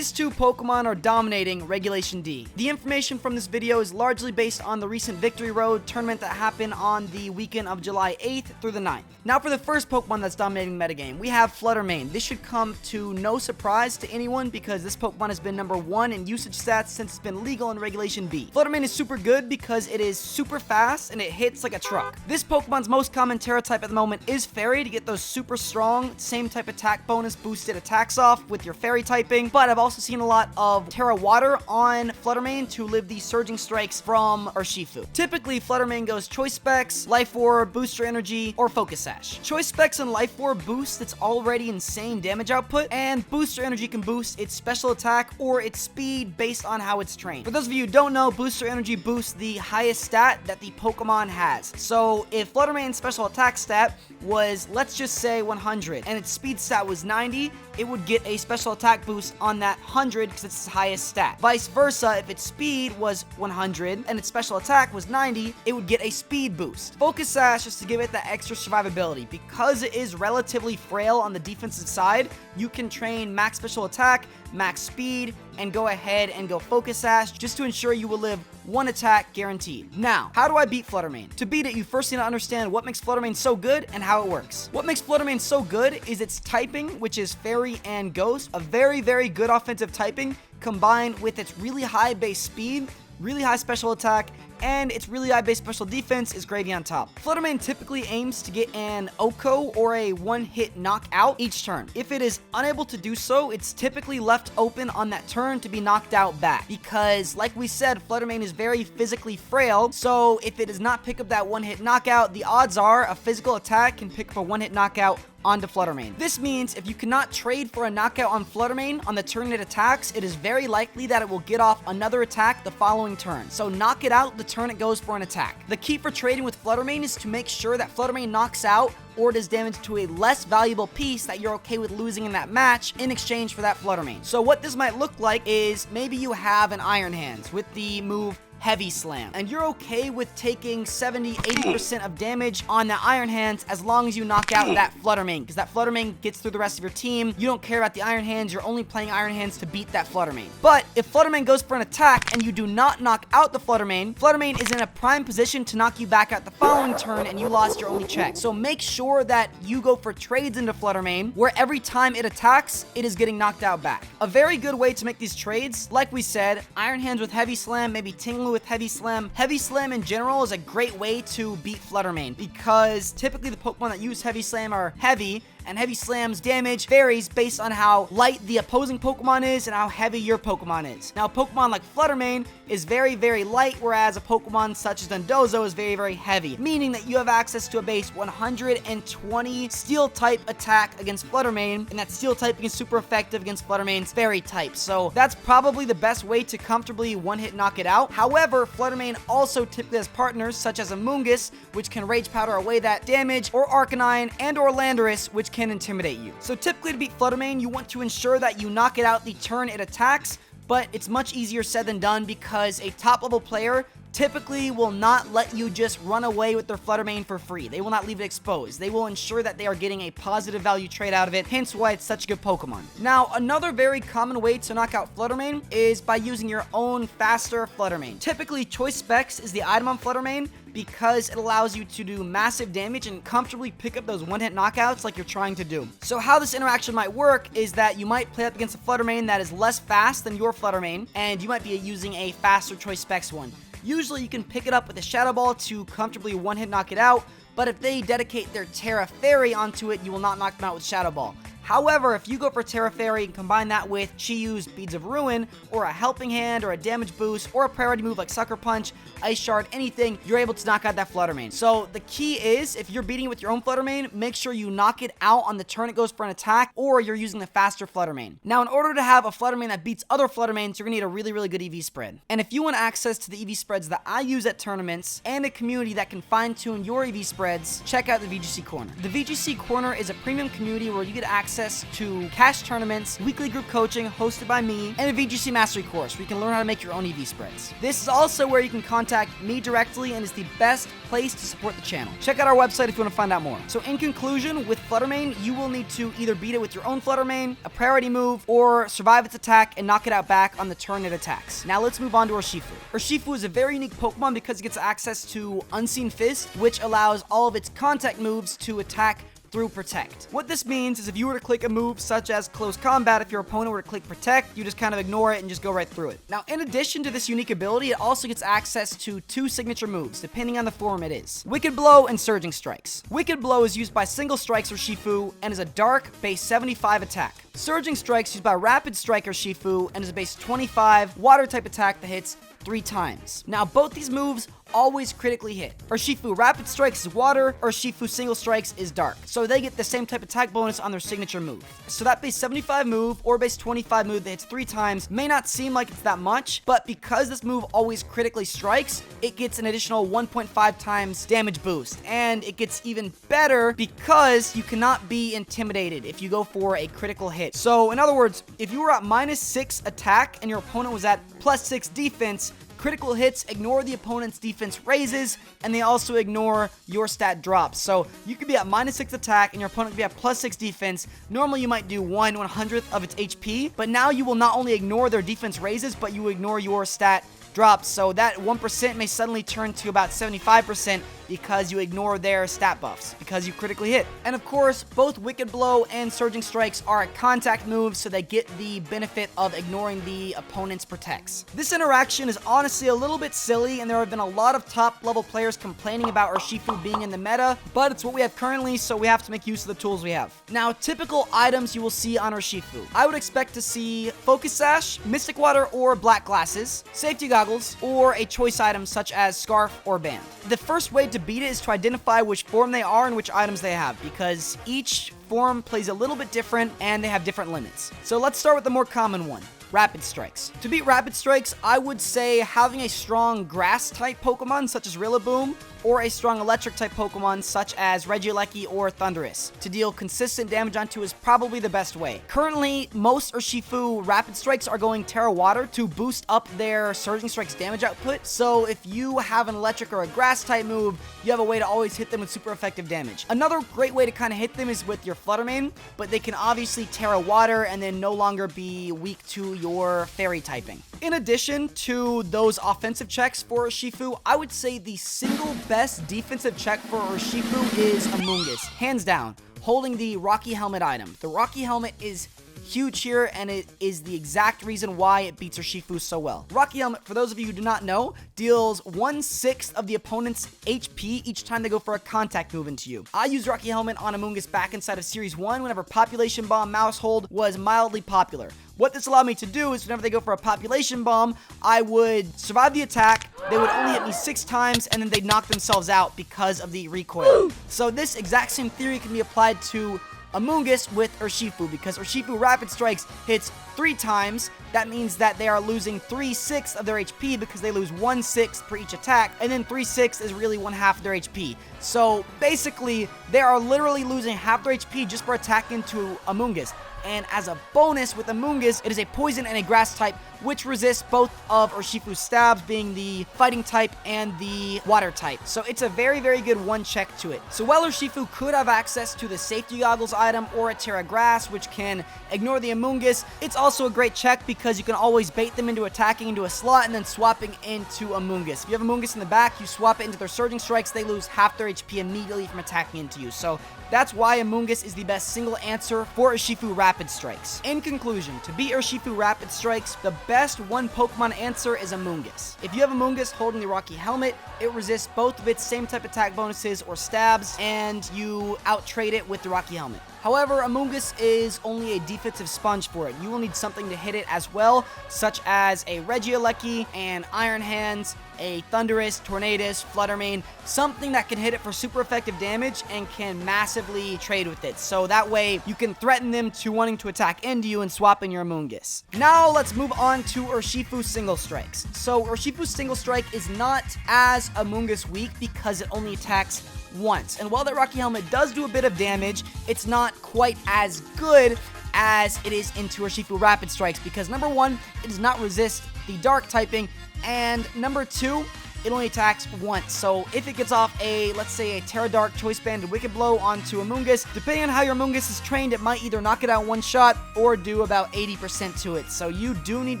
These two Pokemon are dominating Regulation D. The information from this video is largely based on the recent Victory Road tournament that happened on the weekend of July 8th through the 9th. Now for the first Pokemon that's dominating the metagame, we have Flutter Mane. This should come to no surprise to anyone because this Pokemon has been number 1 in usage stats since it's been legal in Regulation B. Flutter Mane is super good because it is super fast and it hits like a truck. This Pokemon's most common Terra type at the moment is Fairy to get those super strong, same type attack bonus boosted attacks off with your Fairy typing, but I've also seen a lot of Terra Water on Flutter Mane to live the Surging Strikes from Urshifu. Typically, Flutter Mane goes Choice Specs, Life Orb, Booster Energy, or Focus Sash. Choice Specs and Life Orb boost its already insane damage output, and Booster Energy can boost its special attack or its speed based on how it's trained. For those of you who don't know, Booster Energy boosts the highest stat that the Pokemon has. So if Flutter Mane's special attack stat was, let's just say 100, and its speed stat was 90, it would get a special attack boost on that 100 because it's its highest stat. Vice versa, if its speed was 100 and its special attack was 90, it would get a speed boost. Focus Sash is to give it that extra survivability. Because it is relatively frail on the defensive side, you can train max special attack, max speed, and go ahead and go Focus Sash just to ensure you will live 1 attack guaranteed. Now, how do I beat Flutter Mane? To beat it, you first need to understand what makes Flutter Mane so good and how it works. What makes Flutter Mane so good is its typing, which is Fairy and Ghost, a very, very good offensive typing combined with its really high base speed, really high special attack, and its really high base special defense is gravy on top. Flutter Mane typically aims to get an OHKO or a one-hit knockout each turn. If it is unable to do so, it's typically left open on that turn to be knocked out back. Because, like we said, Flutter Mane is very physically frail, so if it does not pick up that one-hit knockout, the odds are a physical attack can pick up a one-hit knockout onto Flutter Mane. This means if you cannot trade for a knockout on Flutter Mane on the turn it attacks, it is very likely that it will get off another attack the following turn. So knock it out the turn it goes for an attack. The key for trading with Flutter Mane is to make sure that Flutter Mane knocks out or does damage to a less valuable piece that you're okay with losing in that match in exchange for that Flutter Mane. So what this might look like is maybe you have an Iron Hands with the move Heavy Slam, and you're okay with taking 70-80% of damage on that Iron Hands as long as you knock out that Flutter Mane, because that Flutter Mane gets through the rest of your team. You don't care about the Iron Hands, you're only playing Iron Hands to beat that Flutter Mane. But if Flutter Mane goes for an attack and you do not knock out the Flutter Mane is in a prime position to knock you back out the following turn and you lost your only check. So make sure that you go for trades into Flutter Mane where every time it attacks, it is getting knocked out back. A very good way to make these trades, like we said, Iron Hands with Heavy Slam, maybe Tinglu with Heavy Slam. Heavy Slam in general is a great way to beat Flutter Mane because typically the Pokemon that use Heavy Slam are heavy, and Heavy Slam's damage varies based on how light the opposing Pokemon is and how heavy your Pokemon is. Now, a Pokemon like Flutter Mane is very, very light, whereas a Pokemon such as Dondozo is very, very heavy, meaning that you have access to a base 120 Steel type attack against Flutter Mane, and that Steel typing is super effective against Flutter Mane's Fairy type. So that's probably the best way to comfortably one-hit knock it out. However, Flutter Mane also typically has partners such as Amoonguss, which can Rage Powder away that damage, or Arcanine and or Landorus, which can intimidate you. So typically to beat Flutter Mane, you want to ensure that you knock it out the turn it attacks, but it's much easier said than done because a top level player typically will not let you just run away with their Flutter Mane for free. They will not leave it exposed. They will ensure that they are getting a positive value trade out of it, hence why it's such a good Pokemon. Now, another very common way to knock out Flutter Mane is by using your own faster Flutter Mane. Typically, Choice Specs is the item on Flutter Mane because it allows you to do massive damage and comfortably pick up those one-hit knockouts like you're trying to do. So how this interaction might work is that you might play up against a Flutter Mane that is less fast than your Flutter Mane, and you might be using a faster Choice Specs one. Usually you can pick it up with a Shadow Ball to comfortably one-hit knock it out, but if they dedicate their Terra Fairy onto it, you will not knock them out with Shadow Ball. However, if you go for Terra Fairy and combine that with Chiyu's Beads of Ruin, or a Helping Hand, or a damage boost, or a priority move like Sucker Punch, Ice Shard, anything, you're able to knock out that Flutter Mane. So the key is, if you're beating it with your own Flutter Mane, make sure you knock it out on the turn it goes for an attack, or you're using the faster Flutter Mane. Now, in order to have a Flutter Mane that beats other Flutter Manes, you're going to need a really, really good EV spread. And if you want access to the EV spreads that I use at tournaments, and a community that can fine-tune your EV spreads, check out the VGC Corner. The VGC Corner is a premium community where you get access access to cash tournaments, weekly group coaching hosted by me, and a VGC Mastery course where you can learn how to make your own EV spreads. This is also where you can contact me directly and is the best place to support the channel. Check out our website if you want to find out more. So in conclusion, with Flutter Mane, you will need to either beat it with your own Flutter Mane, a priority move, or survive its attack and knock it out back on the turn it attacks. Now let's move on to Urshifu. Urshifu is a very unique Pokemon because it gets access to Unseen Fist, which allows all of its contact moves to attack through Protect. What this means is if you were to click a move such as Close Combat, if your opponent were to click Protect, you just kind of ignore it and just go right through it. Now, in addition to this unique ability, it also gets access to 2 signature moves, depending on the form it is. Wicked Blow and Surging Strikes. Wicked Blow is used by Single Strikes Urshifu and is a dark, base 75 attack. Surging Strikes used by Rapid Strike Urshifu and is a base 25 water type attack that hits 3 times. Now, both these moves always critically hit. Urshifu Rapid Strikes is water, Urshifu Single Strikes is dark. So they get the same type attack bonus on their signature move. So that base 75 move or base 25 move that hits 3 times may not seem like it's that much, but because this move always critically strikes, it gets an additional 1.5 times damage boost. And it gets even better because you cannot be intimidated if you go for a critical hit. So in other words, if you were at -6 attack and your opponent was at +6 defense, critical hits ignore the opponent's defense raises, and they also ignore your stat drops. So you could be at -6 attack, and your opponent could be at +6 defense. Normally, you might do 1/100th of its HP, but now you will not only ignore their defense raises, but you ignore your stat drops. So that 1% may suddenly turn to about 75% because you ignore their stat buffs, because you critically hit. And of course, both Wicked Blow and Surging Strikes are contact moves, so they get the benefit of ignoring the opponent's protects. This interaction is honestly a little bit silly, and there have been a lot of top-level players complaining about Urshifu being in the meta, but it's what we have currently, so we have to make use of the tools we have. Now, typical items you will see on Urshifu. I would expect to see Focus Sash, Mystic Water or Black Glasses, Safety Goggles, or a choice item such as Scarf or Band. The first way to beat it is to identify which form they are and which items they have, because each form plays a little bit different and they have different limits. So let's start with the more common one. Rapid Strikes. To beat Rapid Strikes, I would say having a strong Grass-type Pokemon such as Rillaboom, or a strong Electric-type Pokemon such as Regieleki or Thundurus to deal consistent damage onto is probably the best way. Currently, most Urshifu Rapid Strikes are going Terra Water to boost up their Surging Strikes damage output, so if you have an Electric or a Grass-type move, you have a way to always hit them with super effective damage. Another great way to kind of hit them is with your Flutter Mane, but they can obviously Terra Water and then no longer be weak to your Fairy typing. In addition to those offensive checks for Urshifu, I would say the single best defensive check for Urshifu is Amoonguss, hands down, holding the Rocky Helmet item. The Rocky Helmet is huge here, and it is the exact reason why it beats Urshifu so well. Rocky Helmet, for those of you who do not know, deals 1/6 of the opponent's HP each time they go for a contact move into you. I used Rocky Helmet on Amoonguss back inside of Series 1 whenever Population Bomb Mouse Hold was mildly popular. What this allowed me to do is whenever they go for a Population Bomb, I would survive the attack, they would only hit me 6 times, and then they'd knock themselves out because of the recoil. So this exact same theory can be applied to Amoonguss with Urshifu, because Urshifu Rapid Strikes hits 3 times. That means that they are losing 3/6 of their HP because they lose 1/6 per each attack, and then 3/6 is really 1/2 of their HP. So basically, they are literally losing half their HP just for attacking into Amoonguss. And as a bonus with Amoonguss, it is a poison and a grass type, which resists both of Urshifu's stabs, being the fighting type and the water type. So it's a very, very good one check to it. So while Urshifu could have access to the Safety Goggles item or a Terra Grass, which can ignore the Amoonguss, it's also a great check because you can always bait them into attacking into a slot and then swapping into Amoonguss. If you have Amoonguss in the back, you swap it into their Surging Strikes, they lose half their HP immediately from attacking into you. So that's why Amoonguss is the best single answer for Urshifu Rapid Strikes. In conclusion, to beat Urshifu Rapid Strikes, the best one Pokemon answer is Amoonguss. If you have Amoonguss holding the Rocky Helmet, it resists both of its same type attack bonuses or stabs, and you out-trade it with the Rocky Helmet. However, Amoonguss is only a defensive sponge for it. You will need something to hit it as well, such as a Regieleki, an Iron Hands, a Thundurus, Tornadus, Flutter Mane, something that can hit it for super effective damage and can massively trade with it. So that way, you can threaten them to wanting to attack into you and swap in your Amoonguss. Now, let's move on to Urshifu Single Strikes. So, Urshifu Single Strike is not as Amoonguss weak because it only attacks once. And while that Rocky Helmet does do a bit of damage, it's not quite as good as it is into Urshifu Rapid Strikes, because number one, it does not resist the dark typing, and number two, it only attacks once. So if it gets off a, let's say, a Terra Dark Choice Band Wicked Blow onto Amoonguss, depending on how your Amoonguss is trained, it might either knock it out one shot or do about 80% to it. So you do need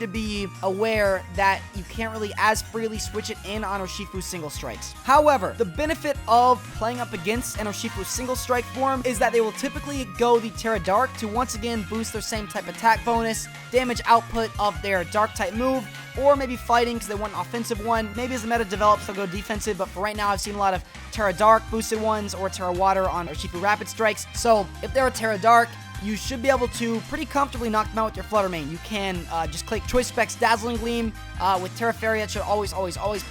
to be aware that you can't really as freely switch it in on Urshifu Single Strikes. However, the benefit of playing up against an Urshifu Single Strike form is that they will typically go the Terra Dark to once again boost their same type attack bonus, damage output of their Dark type move, or maybe fighting because they want an offensive one. Maybe as the meta develops, they'll go defensive, but for right now, I've seen a lot of Terra Dark boosted ones or Terra Water on Urshifu Rapid Strikes. So if they're a Terra Dark, you should be able to pretty comfortably knock them out with your Flutter Mane. You can just click Choice Specs Dazzling Gleam with Terra Fairy. That should always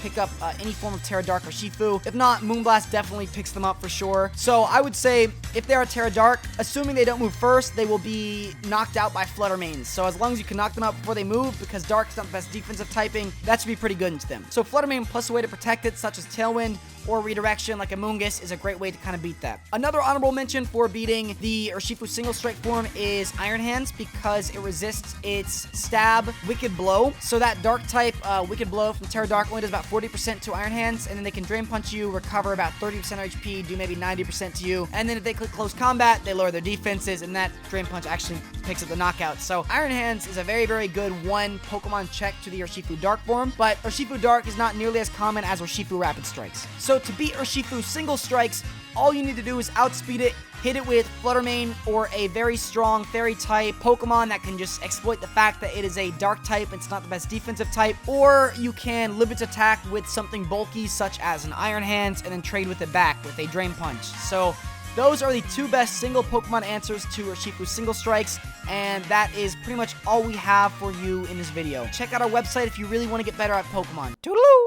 pick up any form of Terra Dark Urshifu. If not, Moonblast definitely picks them up for sure. So I would say if they are Terra Dark, assuming they don't move first, they will be knocked out by Flutter Manes. So as long as you can knock them out before they move, because Dark is not the best defensive typing, that should be pretty good into them. So Flutter Mane plus a way to protect it, such as Tailwind or Redirection like Amoonguss, is a great way to kind of beat that. Another honorable mention for beating the Urshifu Single Strike form is Iron Hands, because it resists its Stab Wicked Blow. So that Dark type Wicked Blow from Terra Dark only does about 40% to Iron Hands, and then they can Drain Punch you, recover about 30% HP, do maybe 90% to you, and then if they click Close Combat, they lower their defenses, and that Drain Punch actually picks up the knockout. So Iron Hands is a very, very good one Pokemon check to the Urshifu Dark form, but Urshifu Dark is not nearly as common as Urshifu Rapid Strikes. So to beat Urshifu Single Strikes, all you need to do is outspeed it, hit it with Flutter Mane or a very strong Fairy type Pokemon that can just exploit the fact that it is a Dark type, it's not the best defensive type, or you can limit its attack with something bulky such as an Iron Hands and then trade with it back with a Drain Punch. So those are the two best single Pokemon answers to Urshifu Single Strikes, and that is pretty much all we have for you in this video. Check out our website if you really want to get better at Pokemon. Toodaloo!